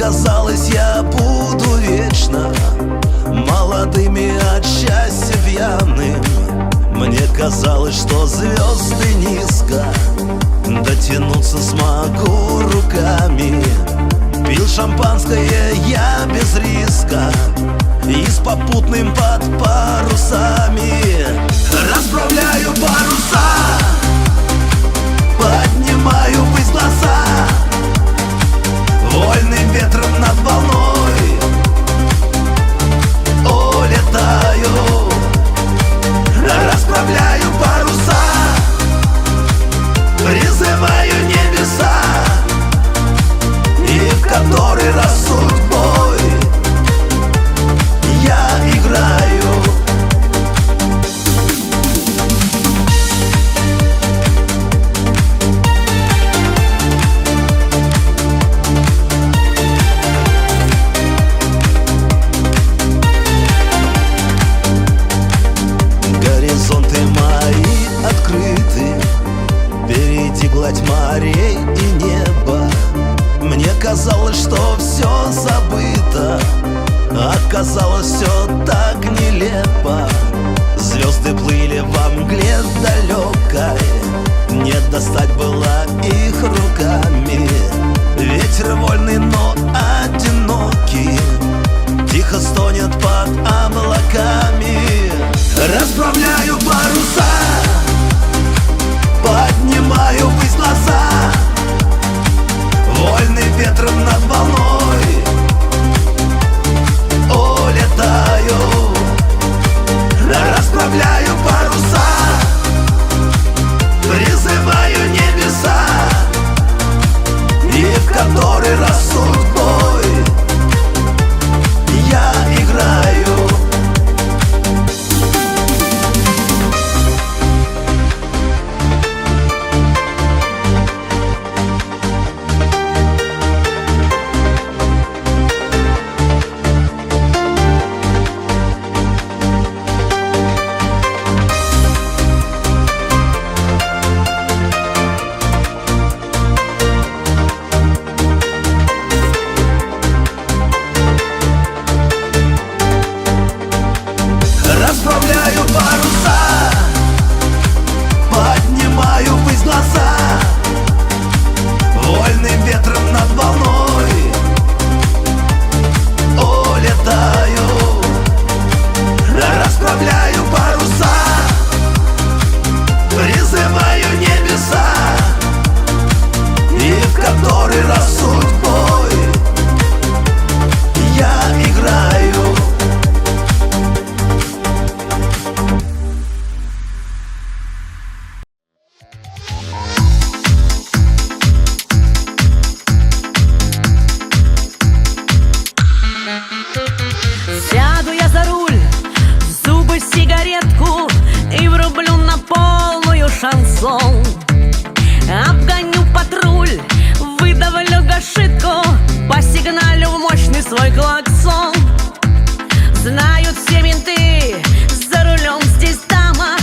казалось, я буду вечно молодым и от счастья пьяным. Мне казалось, что звезды низко дотянуться смогу руками. Пил шампанское я без риска и с попутным под парусами. Расправляю паруса, поднимаю ввысь глаза, вольным ветром над волной улетаю. Расправляю паруса, призываю небеса, и в который раз судьбой я играю. Горизонты мои открыты, впереди гладь морей и неба. Мне казалось, что все забыто, оказалось все так нелепо. Звезды плыли во мгле далекой, не достать было их руками. Ветер вольный, но одинокий, тихо стонет под облаками. Расправляю паруса, поднимаю ввысь глаза, вольным ветром над волной улетаю. Расправляю паруса, призываю небеса, и в который раз судьбой я играю. Расправляю паруса, поднимаю ввысь глаза, вольным ветром над волной улетаю. Расправляю паруса, призываю небеса, и в который раз судьбой я играю. Сяду я за руль, в зубы сигаретку и врублю на полную шансон. Обгоню патруль, выдавлю гашетку, посигналю в мощный свой клаксон. Знают все менты, за рулем здесь дама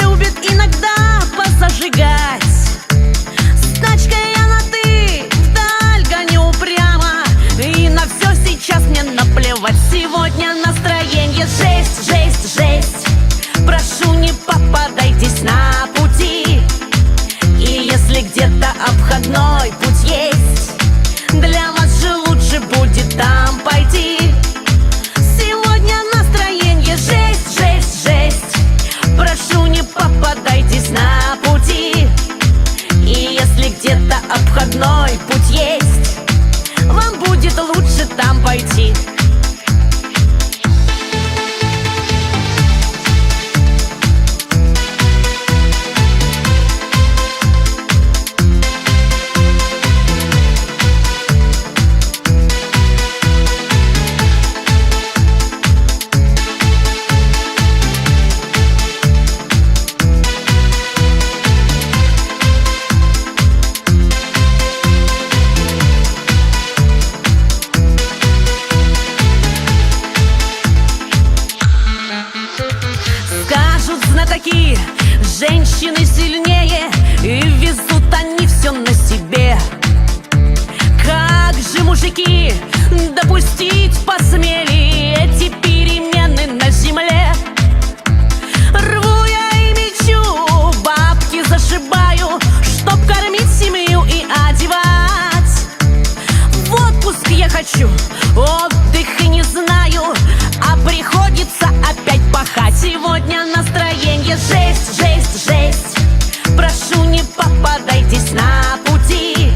любит иногда позажигать. С тачкой я на «ты», вдаль гоню прямо, и на все сейчас мне наплевать. Сегодня настроение жесть, жесть, жесть. Прошу, не попадайтесь на пути. И если где-то обходной путь есть, для вас же лучше будет там пойти. Сегодня настроение жесть, жесть, жесть. Прошу, не попадайтесь на пути. И если где-то обходной путь есть, вам будет лучше там пойти. знатоки, женщины сильнее, и везут они все на себе. Как же мужики допустить посмели эти перемены на земле. Рву я и мечу, бабки зашибаю, чтоб кормить семью и одевать. В отпуск я хочу, отдыха не знаю, а приходится опять пахать. Сегодня настроение жесть, жесть, жесть. Прошу, не попадайтесь на пути.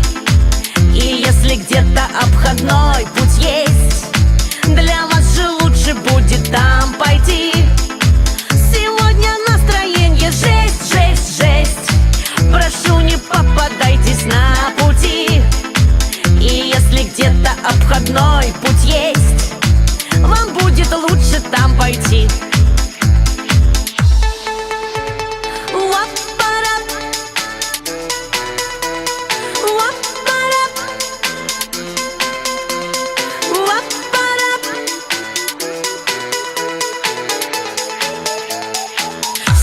И если где-то обходной путь есть, для вас же лучше будет там пойти. Сегодня настроение жесть, жесть, жесть. Прошу, не попадайтесь на пути. И если где-то обходной путь есть, вам будет лучше там пойти.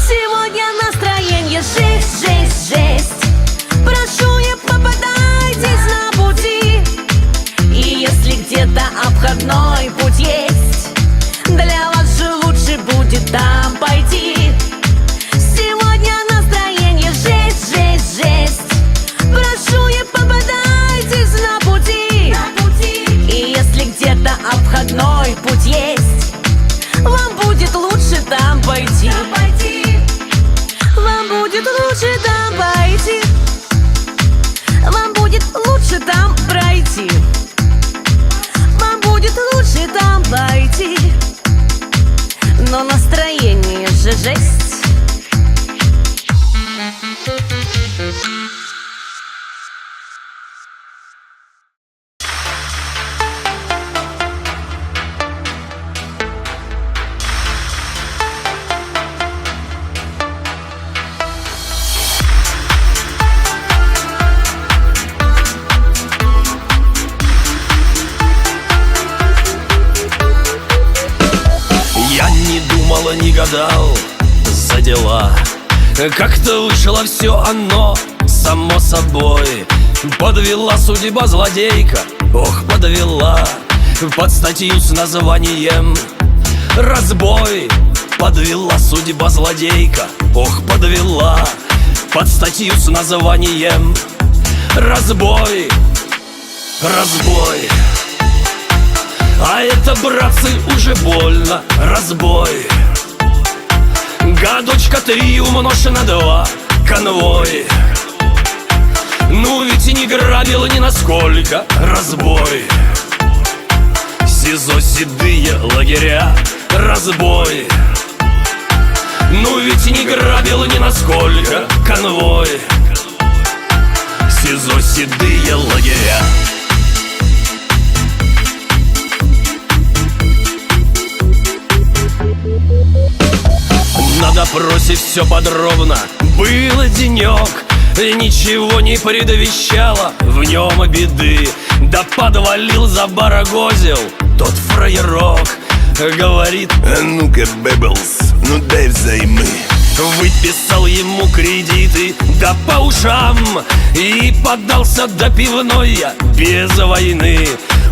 Сегодня настроение жесть, жесть, жесть. Прошу, не попадайтесь на пути. И если где-то обходной путь есть, для вас же лучше будет там пойти. Сегодня настроение жесть, жесть, жесть. Прошу, не попадайтесь на пути. И если где-то обходной путь есть, вам будет лучше там пойти. Вам будет лучше там пойти. Вам будет лучше там пройти. Вам будет лучше там пойти. Но настроение же жесть. Не гадал за дела, как-то вышло все оно само собой. Подвела судьба злодейка, ох, подвела. Под статью с названием «Разбой». Подвела судьба злодейка, ох, подвела. Под статью с названием «Разбой». Разбой. А это, братцы, уже больно. Разбой. Годочка 3 умножь на 2. Конвой. Ну ведь и не грабил ни насколько. Разбой. СИЗО, седые лагеря. Разбой. Ну ведь и не грабил ни насколько. Конвой. СИЗО, седые лагеря. На допросе все подробно. Был денек, ничего не предвещало в нем беды. Да подвалил, забарагозил тот фраерок. Говорит: ну-ка, Бэблс, ну дай взаймы. Выписал ему кредиты, да по ушам. И подался до пивной я без войны.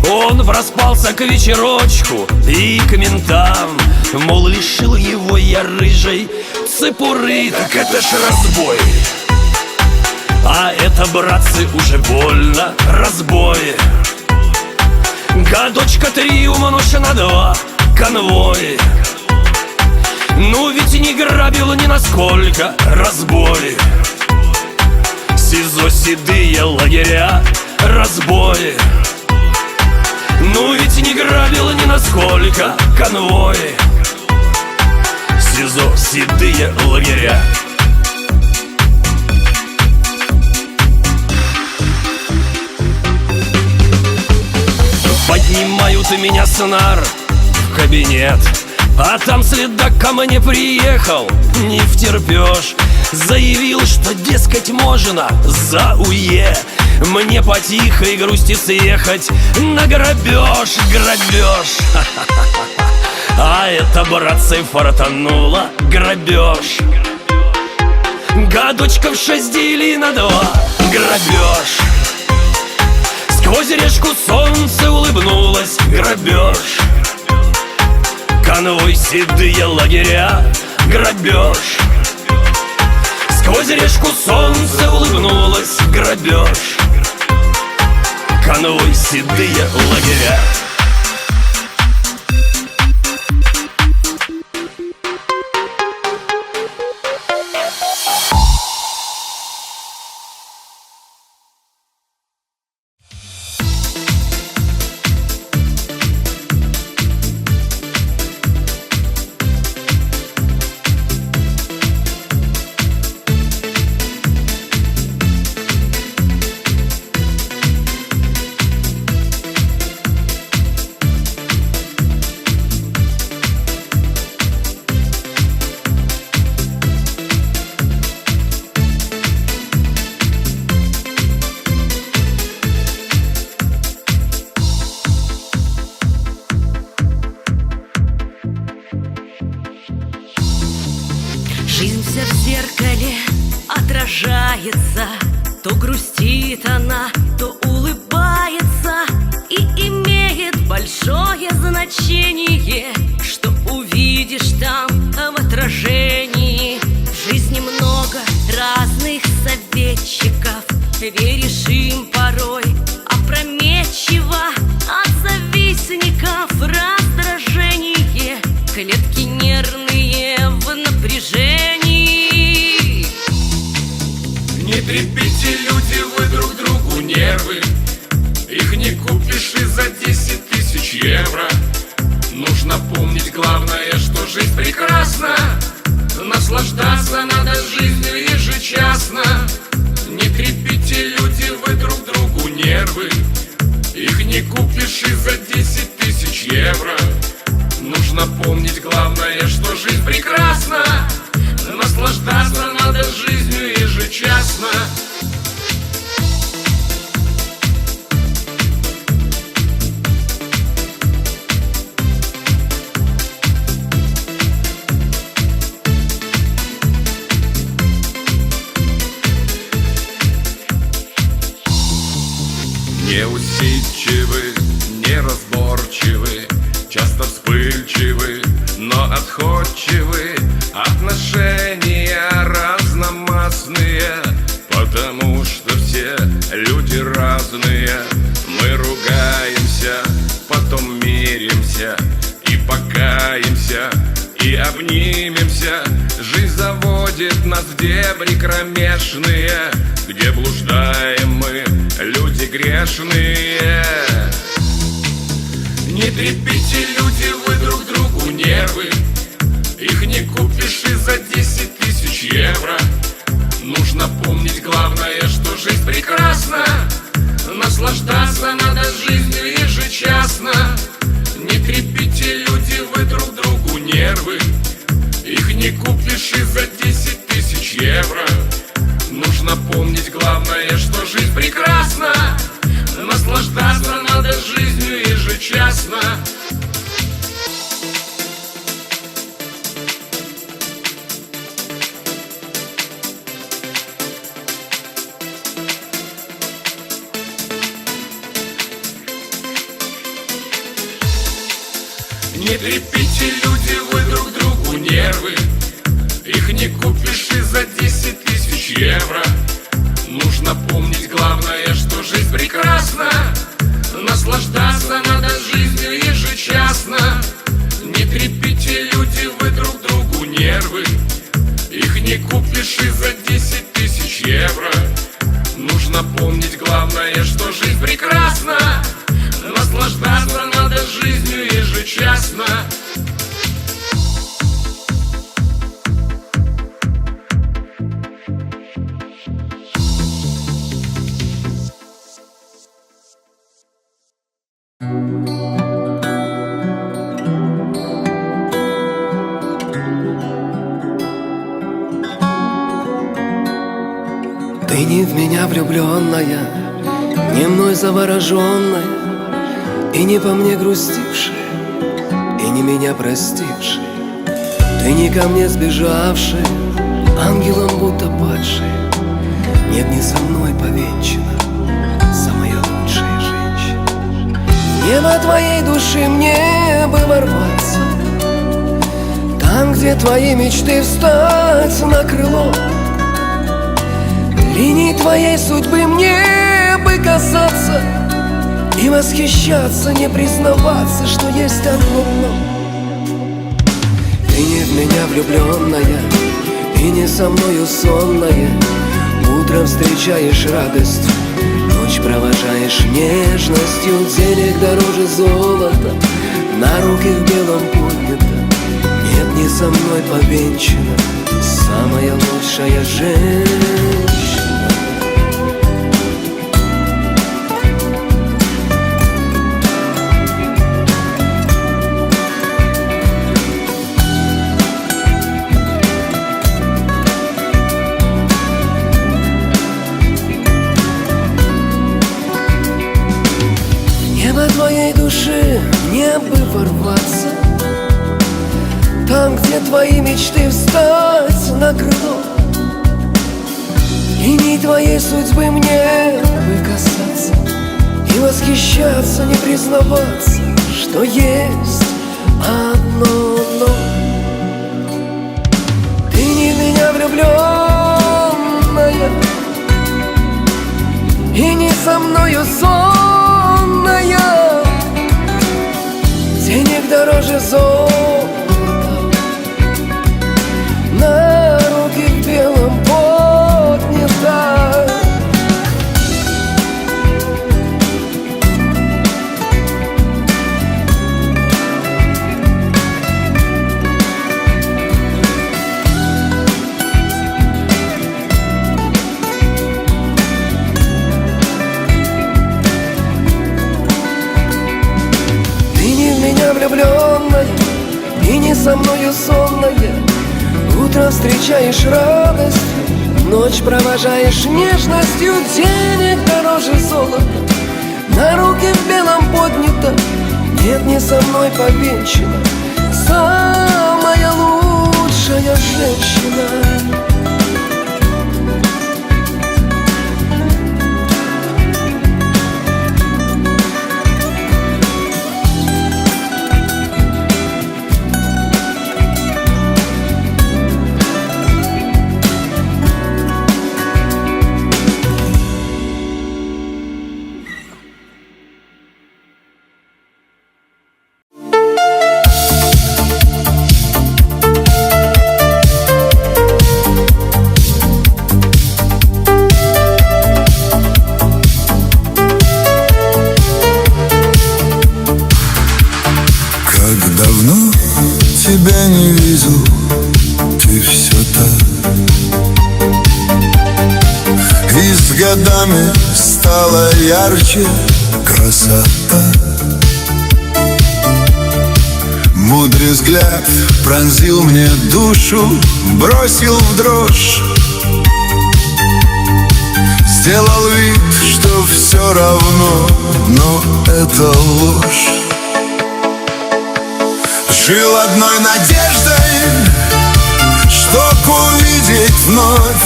Он проспался к вечерочку и к ментам. Мол, лишил его я рыжей цепуры. Так это ж разбой. А это, братцы, уже больно. Разбой. Годочка 3 умножь на 2. Конвой. Ну ведь не грабил ни насколько. Разбой. СИЗО, седые лагеря. Разбой. Ну ведь не грабил ни насколько. Конвой. СИЗО, седые лагеря. Поднимают меня с нар в кабинет, а там следак ко мне приехал, не втерпешь. Заявил, что, дескать, можно за УЕ мне по тихой грусти съехать на грабеж, грабеж. А это, братцы, фартануло, грабеж. Годочков 6 дели на 2, грабеж. Сквозь решку солнце улыбнулось, грабеж. Конвой, седые лагеря, грабеж. Сквозь решку солнце улыбнулось, грабеж. Конвой, седые лагеря. Жизнь вся в зеркале отражается. То грустит она, то улыбается. И имеет большое значение, что увидишь там в отражении. В жизни много разных советчиков, веришь им порой опрометчиво. От завистников раздражение, клетки нервные в напряжении. Не трепите, люди, вы друг другу нервы. Их не купишь и за 10 тысяч евро. Нужно помнить главное, что жизнь прекрасна. Наслаждаться надо жизнью ежечасно. Не трепите, люди, вы друг другу нервы. Их не купишь и за 10 тысяч евро. Нужно помнить главное, что жизнь прекрасна. Наслаждаться надо жизнью ежечасно. Неусидчивы, неразборчивы, часто вспыльчивы, но отходчивы. Отношения разномастные, потому что все люди разные. Мы ругаемся, потом миримся, и покаемся, и обнимемся. Жизнь заводит нас в дебри кромешные, где блуждаем мы, люди грешные. Не трепите, люди, вы друг другу нервы. Их не купишь и за 10 тысяч евро. Нужно помнить главное, что жизнь прекрасна. Наслаждаться надо жизнью ежечасно. Не трепите, люди, вы друг другу нервы. Их не купишь и за 10 тысяч евро. Нужно помнить главное, что жизнь прекрасна. Наслаждаться надо жизнью ежечасно. Не трепите, люди, вы друг другу нервы. Их не купишь и за 10 тысяч евро. Нужно помнить главное, что жизнь прекрасна. Наслаждаться надо жизнью ежечасно. Не трепите, люди, вы друг другу нервы. Их не купишь и за 10 тысяч евро. Нужно помнить главное, что жизнь прекрасна. Наслаждаться надо жизнью ежечасно. Ты не в меня влюбленная, не мной завороженная, и не по мне грустившая, и не меня простившая. Ты не ко мне сбежавшая, ангелом будто падшая. Нет, не со мной повенчана самая лучшая жизнь. небо твоей души мне бы ворваться, там, где твои мечты встать на крыло. Линии твоей судьбы мне бы касаться и восхищаться, не признаваться, что есть одно дно. Ты не в меня влюбленная и не со мною сонная. Утром встречаешь радость, ночь провожаешь нежностью. Денег дороже золота, на руки в белом поднято. Нет, не со мной повенчана самая лучшая женщина. Небо твоей души мне бы ворваться, там, где твои мечты встать на крыло. Линий твоей судьбы мне бы касаться и восхищаться, не признаваться, что есть одно но. Ты не в меня влюбленная и не со мною сонная. Денег дороже золота, на руки в белом поднята. Влюбленная и не со мною сонная. Утро встречаешь радостью, ночь провожаешь нежностью. Денег дороже золота, на руки в белом поднято. Нет, не со мной повенчана самая лучшая женщина. Тебя не видел, ты все так. И с годами стала ярче красота. Мудрый взгляд пронзил мне душу, бросил в дрожь. Сделал вид, что все равно, но это ложь. Жил одной надеждой, чтоб увидеть вновь.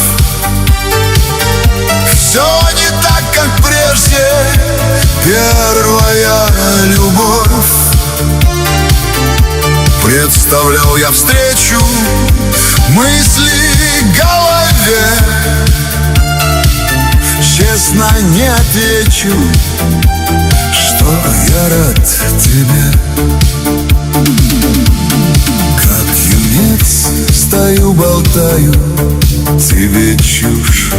Все не так, как прежде, первая любовь. Представлял я встречу, мысли в голове. Честно не отвечу, что я рад тебе. Как юнец стою, болтаю тебе чушь.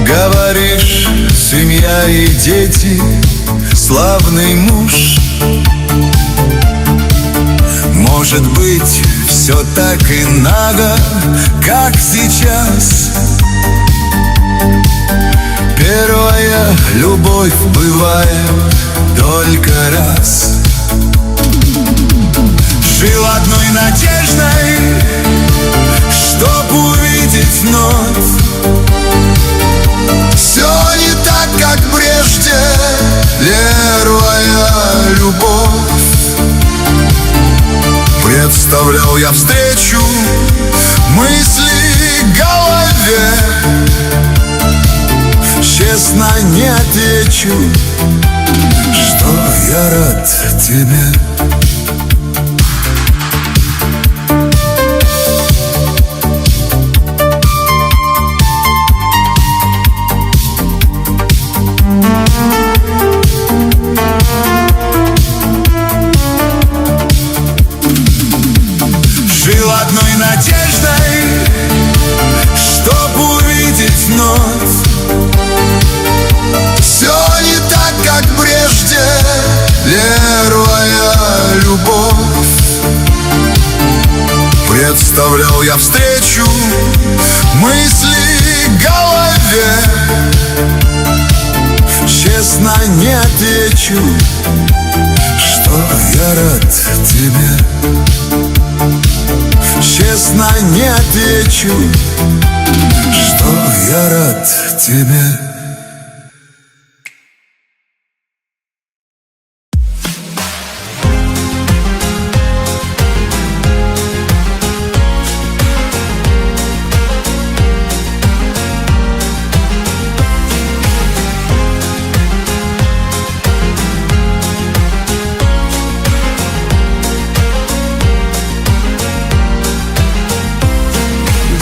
Говоришь, семья и дети, славный муж. Может быть, все так и надо, как сейчас. Первая любовь бывает только раз. Жил одной надеждой, чтоб увидеть вновь. Все не так, как прежде, первая любовь. Представлял я встречу, мысли в голове. Честно не отвечу, рад тебе. Жил одной надеждой, чтоб увидеть вновь. Все не так, как прежде, первая любовь. Представлял я встречу, мысли в голове. Честно не отвечу, что я рад тебе. Честно не отвечу, что я рад тебе.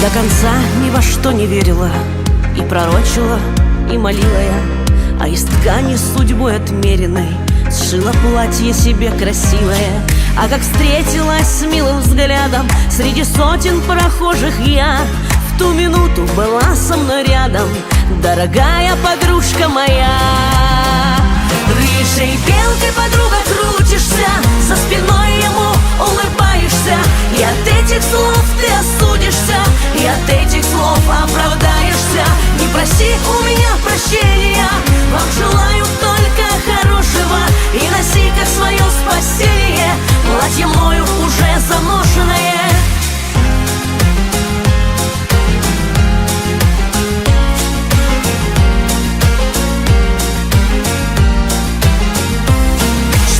До конца ни во что не верила, и пророчила, и молила я, а из ткани судьбой отмеренной сшила платье себе красивое. А как встретилась с милым взглядом среди сотен прохожих я, в ту минуту была со мной рядом дорогая подружка моя. Рыжей белкой, подруга, крутишься, за спиной ему улыбаешься, и от этих слов ты осудишься, и от этих слов оправдаешься. Не проси у меня прощения, вам желаю только хорошего, и носи как свое спасение платье мною уже заношенное.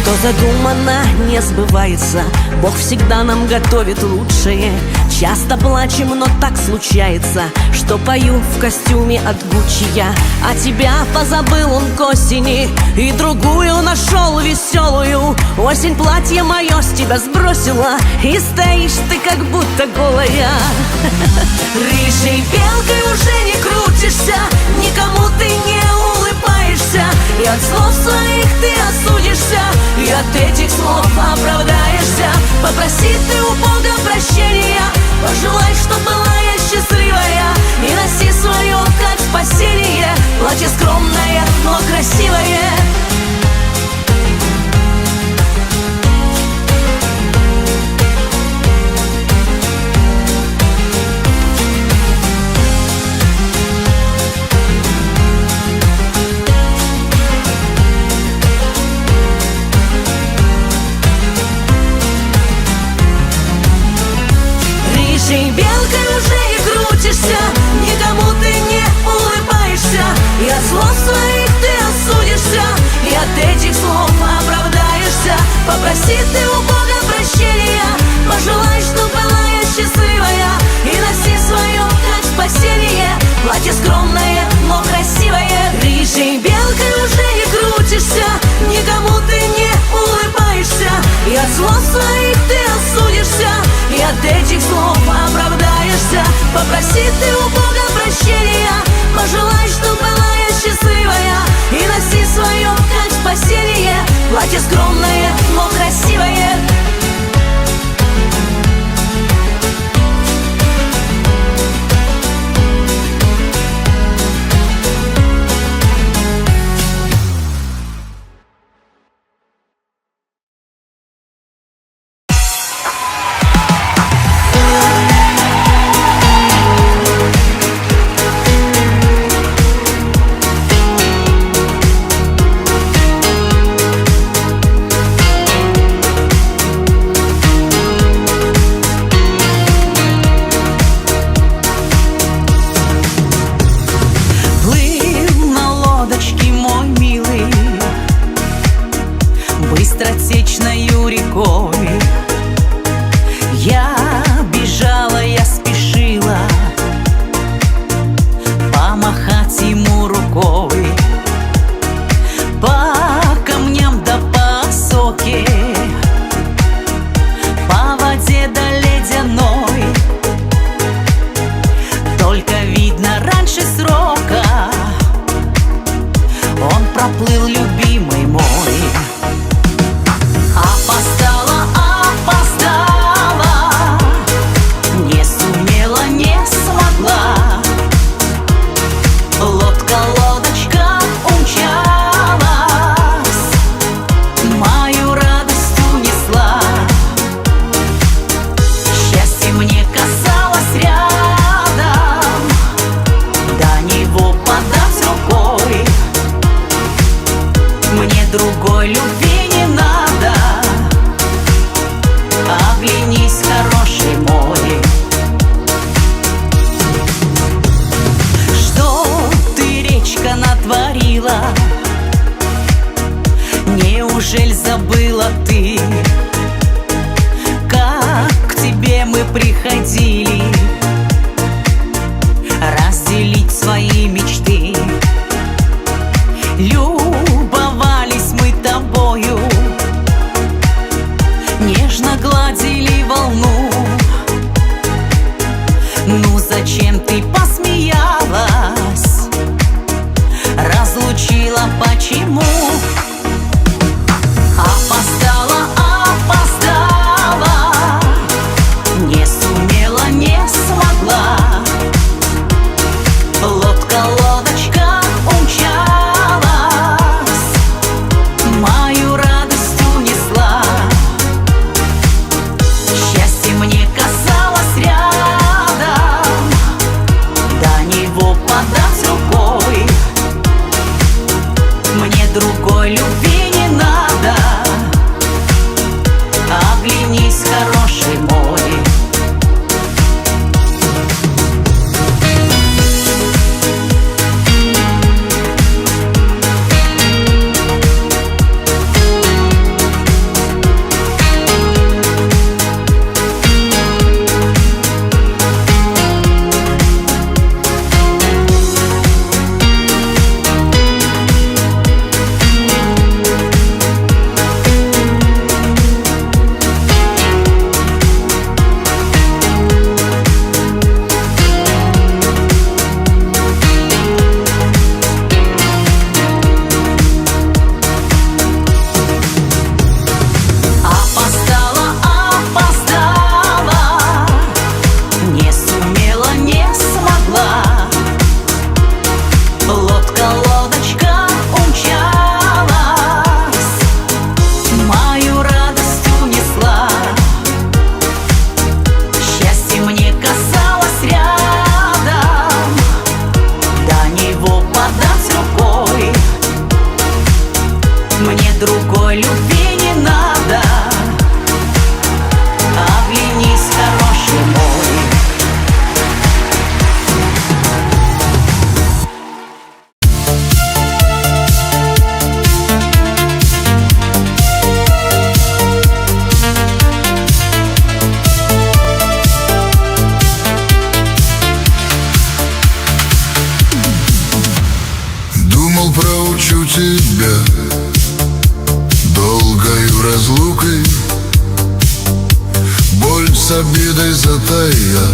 Что задумано, не сбывается, Бог всегда нам готовит лучшее. Часто плачем, но так случается, что пою в костюме от Гуччи я. А тебя позабыл он к осени, и другую нашел веселую. Осень платье мое с тебя сбросила, и стоишь ты как будто голая. Рыжей белкой уже не крутишься, никому ты не улыбаешься, и от слов своих ты осудишься, и от этих слов оправдаешься. Попроси ты у Бога прощения, пожелай, чтоб была я счастливая, и носи свое как спасение платье скромное, но красивое. Рыжей белкой уже не крутишься, никому ты не улыбаешься, и от слов своих ты осудишься, и от этих слов оправдаешься. Попроси ты у Бога прощения, пожелай, чтоб была я счастливая, и носи свое как спасение платье скромное, но красивое. Рыжей белкой уже не крутишься, никому ты не улыбаешься, и от слов своих ты осудишься, и от этих слов оправдаешься. Попроси ты у Бога прощения, пожелай, чтоб была я счастливая, и носи свое как спасение платье скромное, но красивое. другой любви не надо. Оглянись, хороший мой. Что ты, речка, натворила? Неужели забыла ты, как к тебе мы приходили разделить свои мечты? Любовались мы тобою, нежно гладили волну. Ну зачем ты посмеялась? Разлучила почему? Опоздала, опоздала, не сумела, не смогла. Лодка-лодочка умчалась, мою радость унесла. Счастье мне казалось рядом, до него подать рукой. Мне другой любви не надо. Оглянись, хороший мой. Мне другой любви не надо. Оглянись, хороший мой. Думал, проучу тебя долгою разлукой, боль с обидой затая.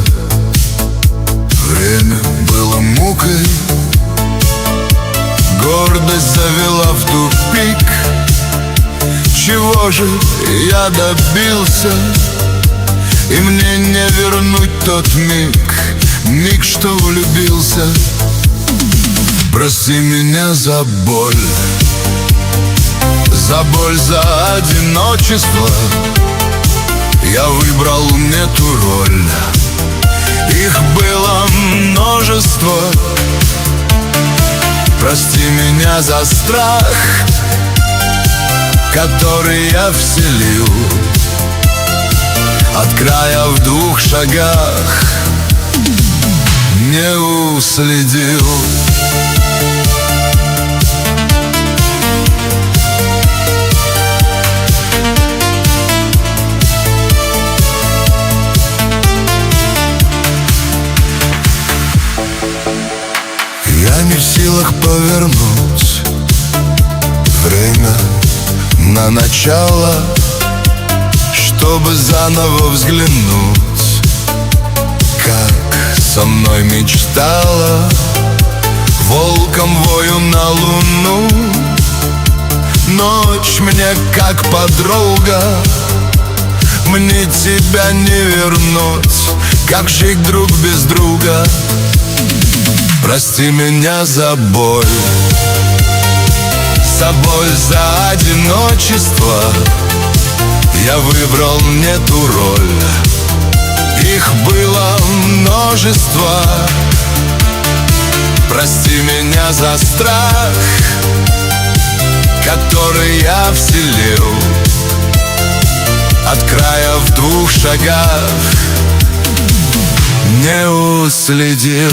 Время было мукой, гордость завела в тупик. Чего же я добился, и мне не вернуть тот миг, что влюбился. Прости меня за боль, за боль, за одиночество. Я выбрал не ту роль, их было множество. Прости меня за страх, который я вселил. От края в 2 шагах не уследил. Я не в силах повернуть время на начало, чтобы заново взглянуть, как со мной мечтала. Волком вою на луну, ночь мне как подруга. Мне тебя не вернуть, как жить друг без друга. Прости меня за боль, за боль, за одиночество. Я выбрал не ту роль, их было множество. Прости меня за страх, который я вселил от края в 2 шагах, не уследил.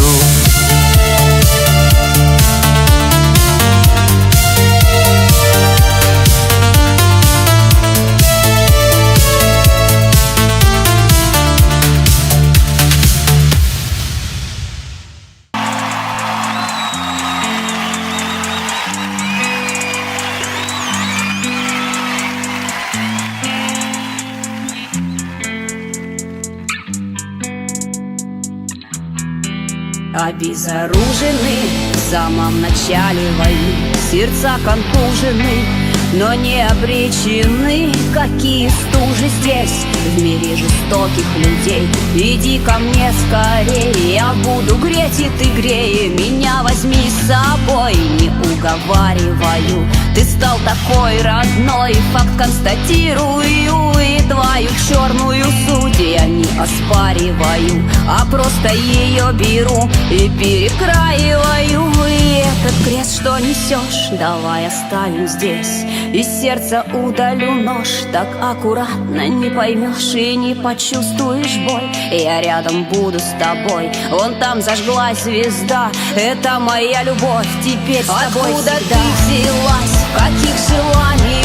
Обезоружены в самом начале войны, сердца контужены, но не обречены. Какие стужи здесь в мире жестоких людей. Иди ко мне скорее, я буду греть, и ты грей. Меня возьми с собой, не уговариваю. Ты стал такой родной, факт констатирую. И твою черную суть я не оспариваю, а просто ее беру и перекраиваю. И этот крест, что несешь, давай оставим здесь. Из сердца удалю нож, так аккуратно не поймешь и не почувствуешь боль. Я рядом буду с тобой, вон там зажглась звезда. Это моя любовь, теперь с тобой всегда. Откуда ты взялась, в каких желаниях?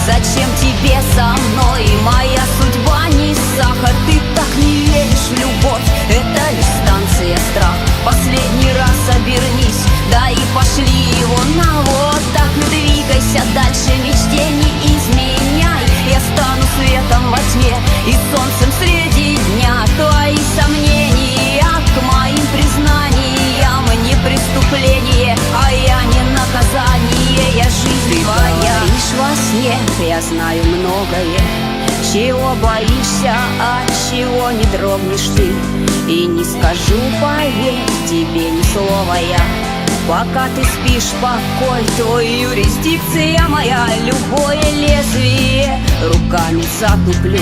Зачем тебе со мной? Моя судьба не сахар, ты так не веришь в любовь. Это лишь станция страх. Последний раз обернись, да и пошли его на вот так. Двигайся дальше, мечте не изменяй. Я стану светом во тьме и солнцем среди дня. Твои сомнения к моим признаниям не преступление, а я не наказание. Я жизнь твоя. Лишь во сне я знаю многое, чего боишься, от чего не дрогнешь ты. И не скажу, поверь, тебе ни слова я. Пока ты спишь, покой твой, юрисдикция моя. Любое лезвие руками затуплю.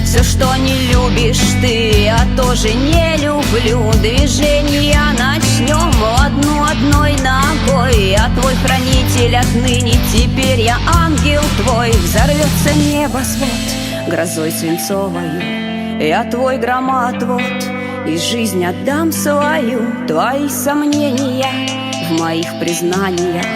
Все, что не любишь ты, я тоже не люблю. Движения начнем одной ногой. Я твой хранитель отныне, теперь я ангел твой. Взорвется небосвод грозой свинцовою. Я твой громоотвод, и жизнь отдам свою. Твои сомнения в моих признаниях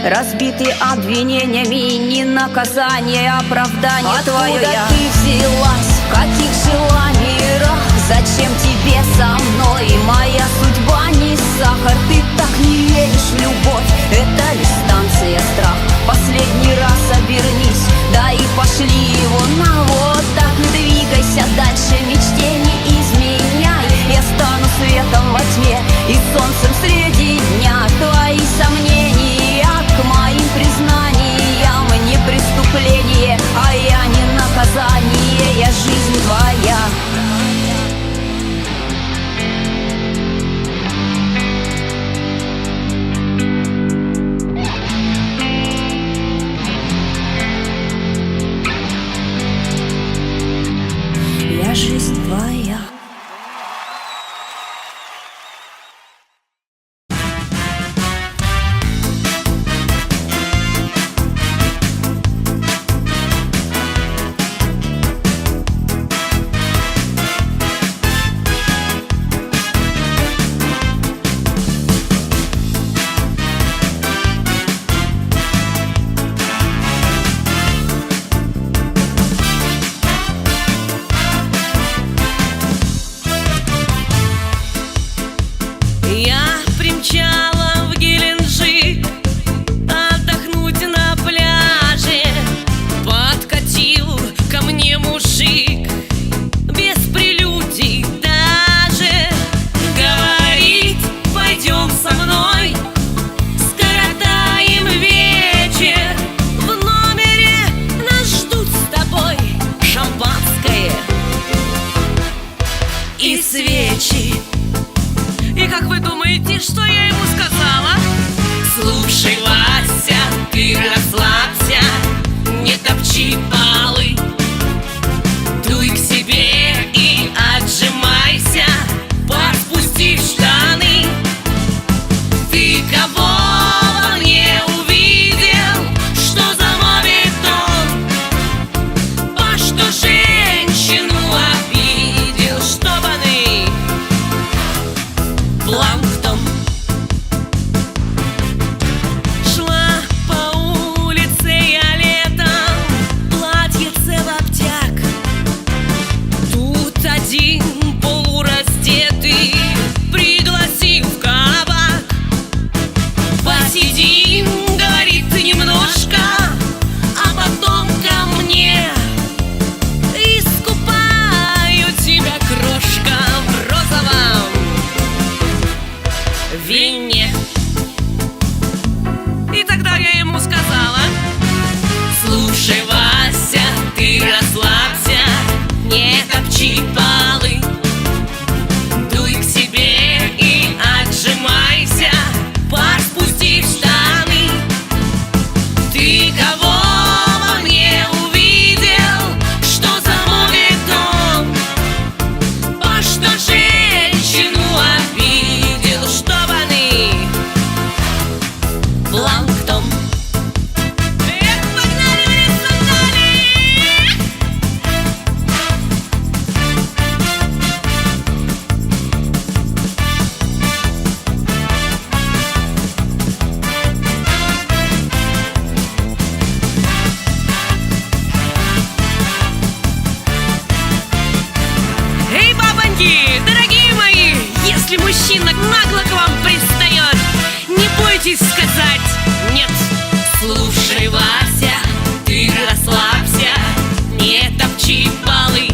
разбиты обвинениями, не наказание, а оправдание. Твое я. Ты взялась, в каких желаниях? Зачем тебе со мной? Моя судьба не сахар, ты так не веришь в любовь. Это лишь станция страх. Последний раз обернись, да и пошли его на вот так. Двигайся дальше, мечте не изменяй. Я стану светом во тьме и солнцем среди дня. Твои сомнения к моим признаниям не преступление, а я не наказание. Я жизнь твоя. Я жизнь твоя. Что я ему сказала? Слушай, Вася, ты расслабься, не топчи полы. Дуй к себе и отжимайся, поспустив штаны. Ты кого во мне увидел, что вине. И тогда я ему сказала: слушай, Вася, ты расслабься, не топчи полы, дуй к себе и отжимайся, пар спусти в штаны. Ты кого во мне увидел, что замолвит он? По что женщину обидел, чтоб они планктон. Эх, погнали в рестораны! Эй, бабоньки, дорогие мои, если мужчина нагло к вам пристает, не бойтесь сказать нет. Слушай, Вася, ты расслабься, не топчи полы,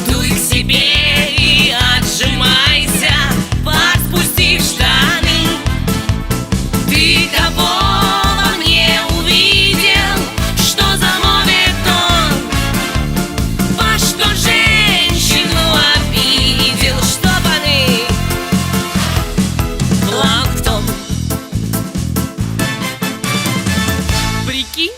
дуй к себе и отжимайся, пар спусти в штаны. Ты кого во мне увидел, что замолвит он? По что женщину обидел, чтоб они планктон. Прикинь?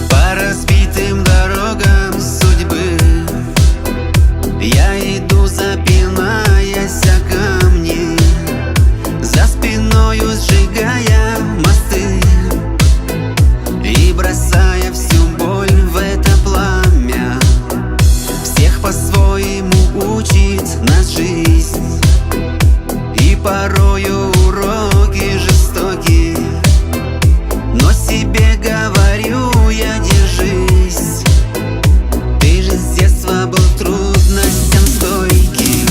По разбитым дорогам судьбы я иду, запинаясь о камни, за спиною сжигая мосты и бросая всю боль в это пламя. Всех по-своему учит нас жизнь, и порою уроки жестоки, но себе говорю я: держись. Ты же с детства был трудностям стойким.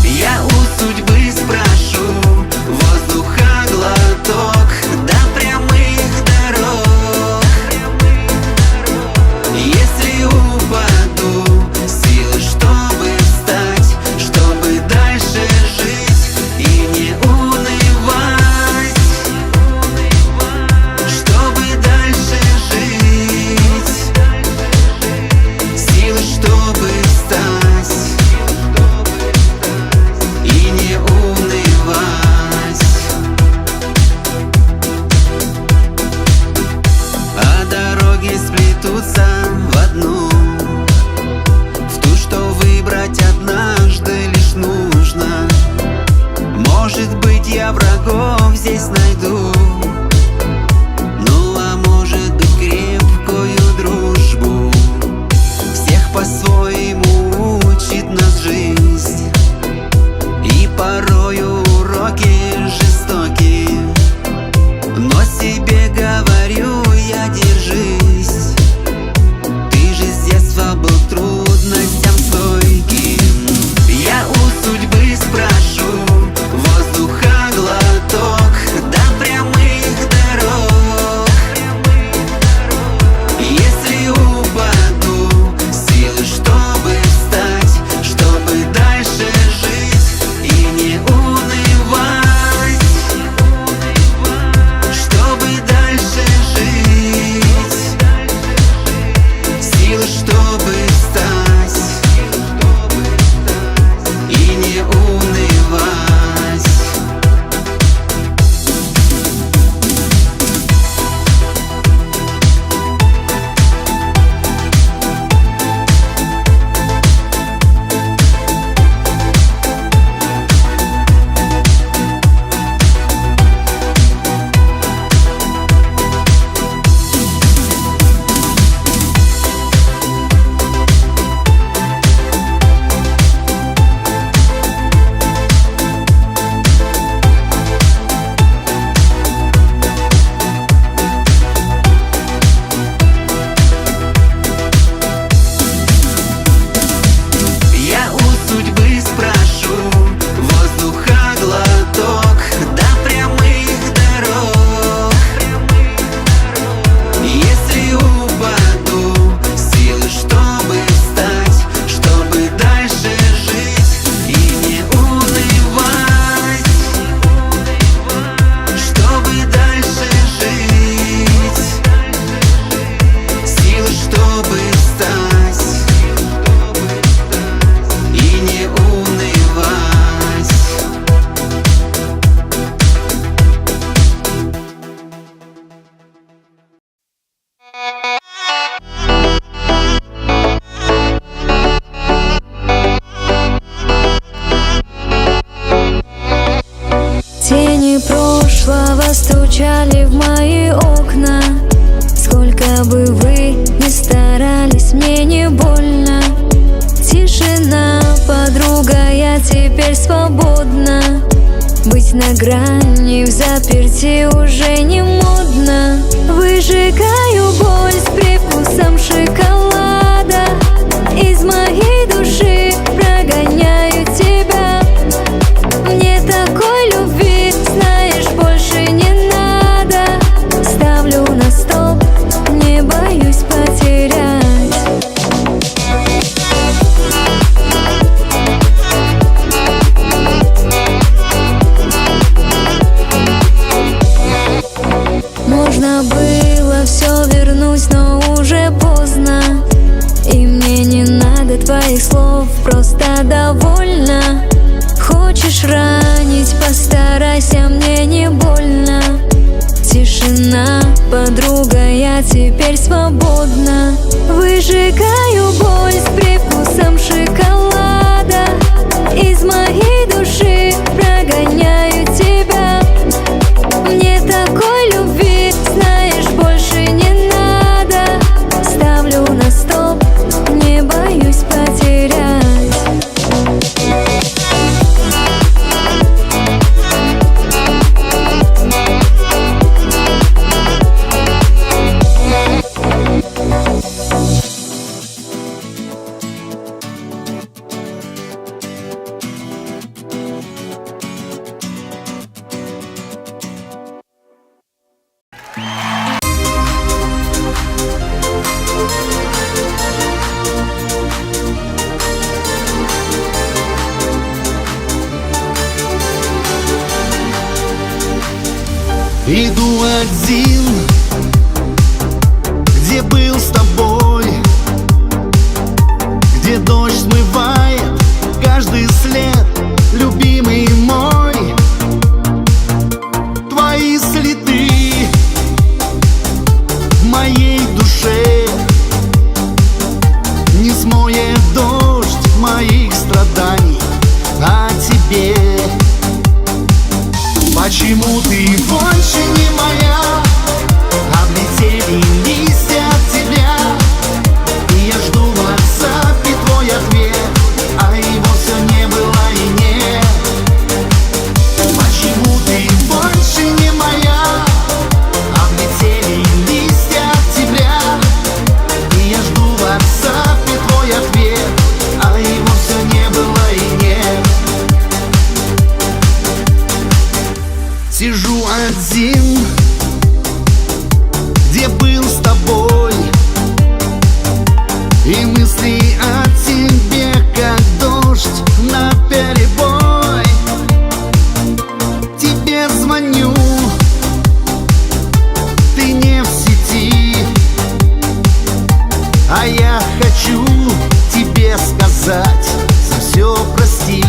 Я у судьбы спрошу воздуха глоток до прямых дорог. Если упаду, силы, чтобы встать, чтобы дальше жить и не унывать, чтобы дальше жить, силы, чтобы встать и не унывать. А дороги сплетутся в одну, в ту, что выбрать однажды лишь нужно. Может быть, я врагов здесь найду, ну а может быть, крепкую дружбу. Всех по-своему учит нас жизнь, и порою уроки жестоки, но себе говорю я: держись. грани, в заперти уже не модно. Выжигаю боль с привкусом шоколада. Из моей души прогоняю тебя. Мне такой любви, знаешь, больше не надо. Ставлю на стоп, не боюсь потерять. Можно было все вернуть, но уже поздно. И мне не надо твоих слов, просто довольна. Хочешь ранить, постарайся, мне не больно. Тишина, подруга, я теперь свободна. Выжигаю боль с привкусом шоколада. Из моей души прогоняю тебя. Мне такой любви, знаешь, больше не надо. Ставлю на стоп, не боюсь потерять. Иду один, где был с тобой, где дождь смывает каждый след, любимый мой. Твои следы в моей душе не смоет дождь моих страданий о тебе. Почему ты больше не моя? Облетели листья от тебя, и я жду в WhatsApp твой ответ, а его все не было и нет. Почему ты больше не моя? Облетели листья от тебя, и я жду в WhatsApp твой ответ, а его все не было и нет. Сижу один, где был с тобой, и мысли о тебе, как дождь наперебой. Тебе звоню, ты не в сети, а я хочу тебе сказать: за все прости.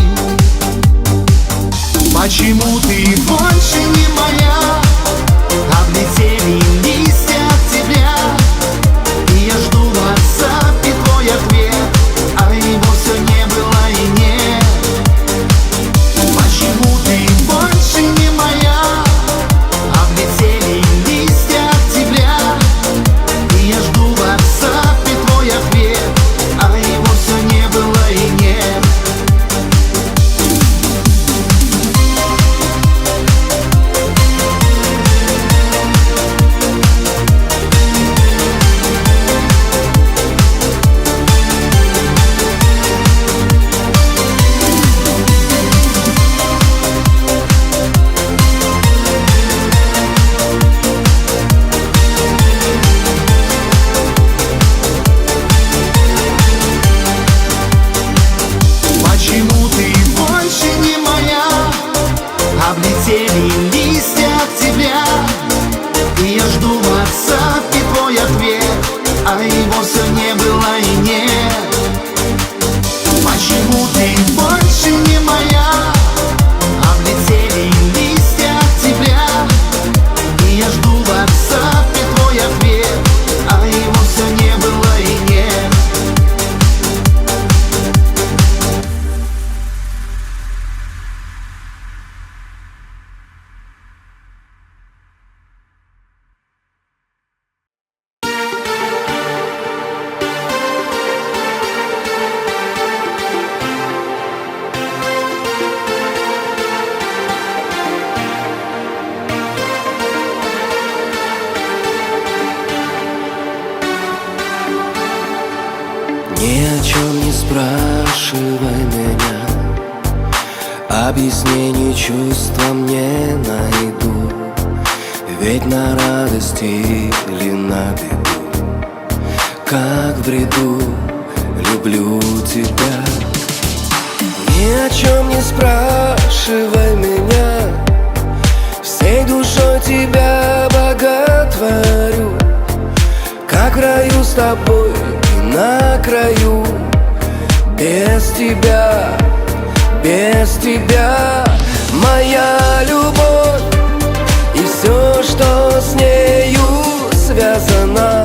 Почему ты больше не моя? Облетели листья от тебя, и я жду в WhatsApp твой ответ, а его все не было и нет. Почему ты больше не моя? Облетели листья от тебя, и я жду в WhatsApp твой ответ, а его все не было и нет. Почему ты больше не моя? Облетели листья от тебя, и я жду в WhatsApp твой ответ, а его все не было и нет. Почему ты больше не моя? Облетели листья от тебя, и я жду в WhatsApp твой ответ, а его все не было и нет. Ни о чем не спрашивай меня, объяснений чувствам не найду. Ведь на радость или на беду, как в бреду, люблю тебя. Ни о чем не спрашивай меня, всей душой тебя боготворю. Как в раю с тобой и на краю, без тебя, без тебя. Моя любовь и все, что с нею связано,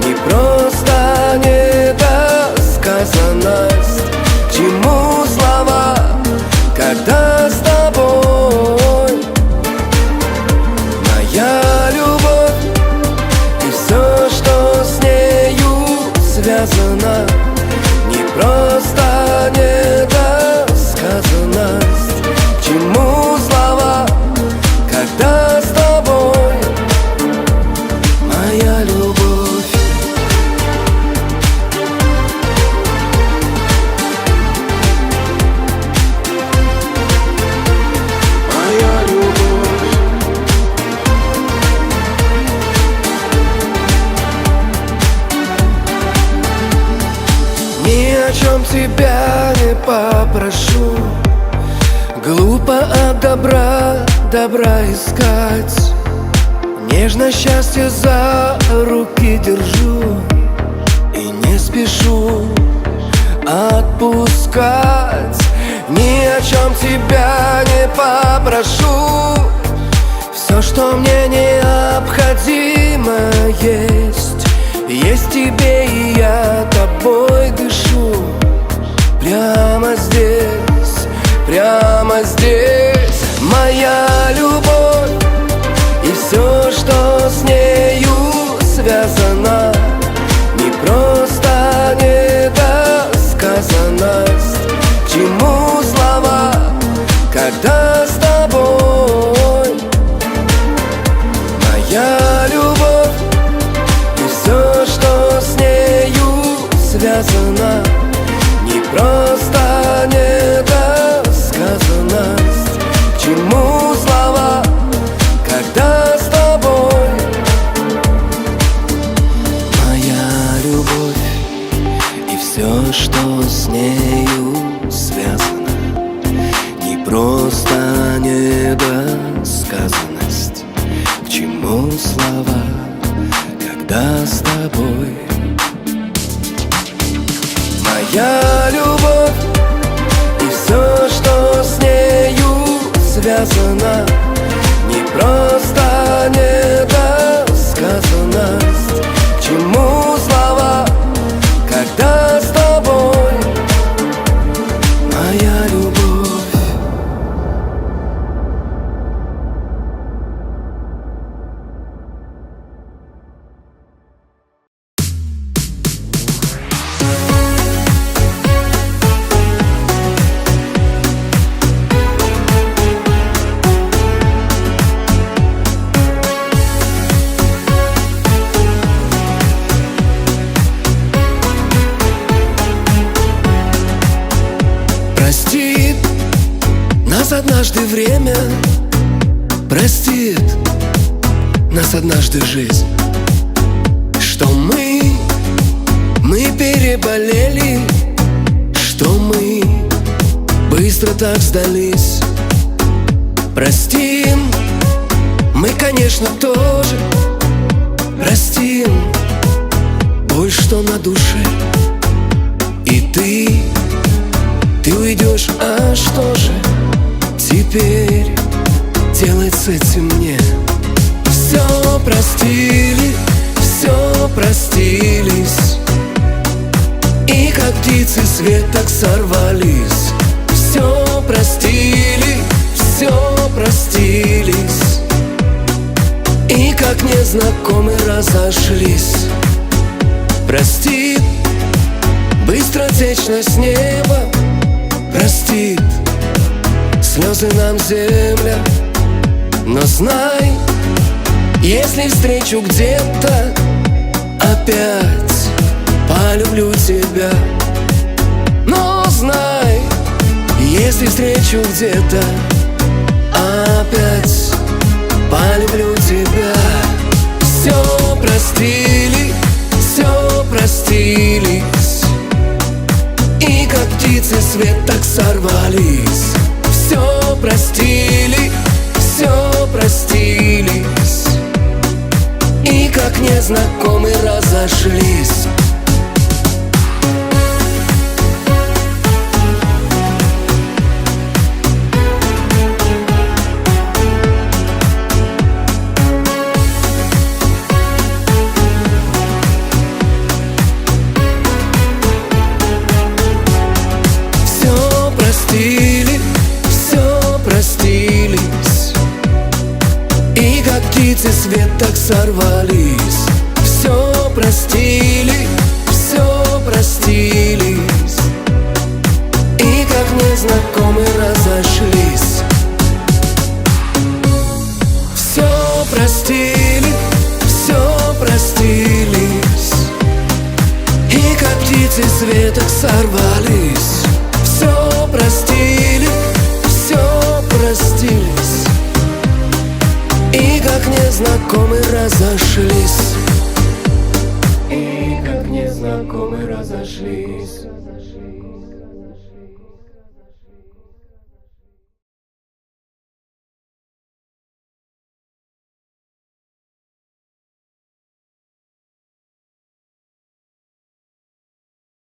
не просто недосказанность. К чему слова, когда с тобой? Моя любовь и все, что с нею связано, не просто недосказанность. К чему слова, когда с тобой? Моя любовь. Моя любовь. Ни о чем тебя не попрошу, глупо от добра искать. Нежно счастье за руки держу и не спешу отпускать. Ни о чем тебя не попрошу, все, что мне необходимо, есть в тебе, и я тобой дышу. Прямо здесь, прямо здесь. Моя любовь и все, что с нею связано, не просто недосказанность. К чему слова, когда с тобой? Моя любовь и все, что с нею связано, не просто недосказанность. К чему слова, когда с тобой? Моя любовь и все, что с нею связано, не просто недосказанность. К чему слова, когда с тобой? Моя любовь и все, что с нею связано, не просто недосказанность. К чему слова, когда с тобой? Моя любовь. Простит нас однажды время, простит нас однажды жизнь, что мы переболели, что мы быстро так сдались. Простим, мы, конечно, тоже простим боль, что на душе. И ты уйдешь, а что же теперь делать с этим мне? Все простили, все простились, и как птицы с веток сорвались. Все простили, все простились, и как незнакомые разошлись. Простит быстротечность неба, простит слезы нам земля. Но знай, если встречу где-то, опять полюблю тебя. тебя. Но знай, если встречу где-то, опять полюблю тебя. Все простили, все простились, и как птицы с веток сорвались. Все простили, все простились, и как незнакомые разошлись. Все простились, и как птицы с веток сорвались. Все простили, все простились, и как незнакомые разошлись. Все простили, все простились, и как птицы с веток сорвались. Все простили, все простились, и как незнакомые разошлись. И как незнакомые разошлись.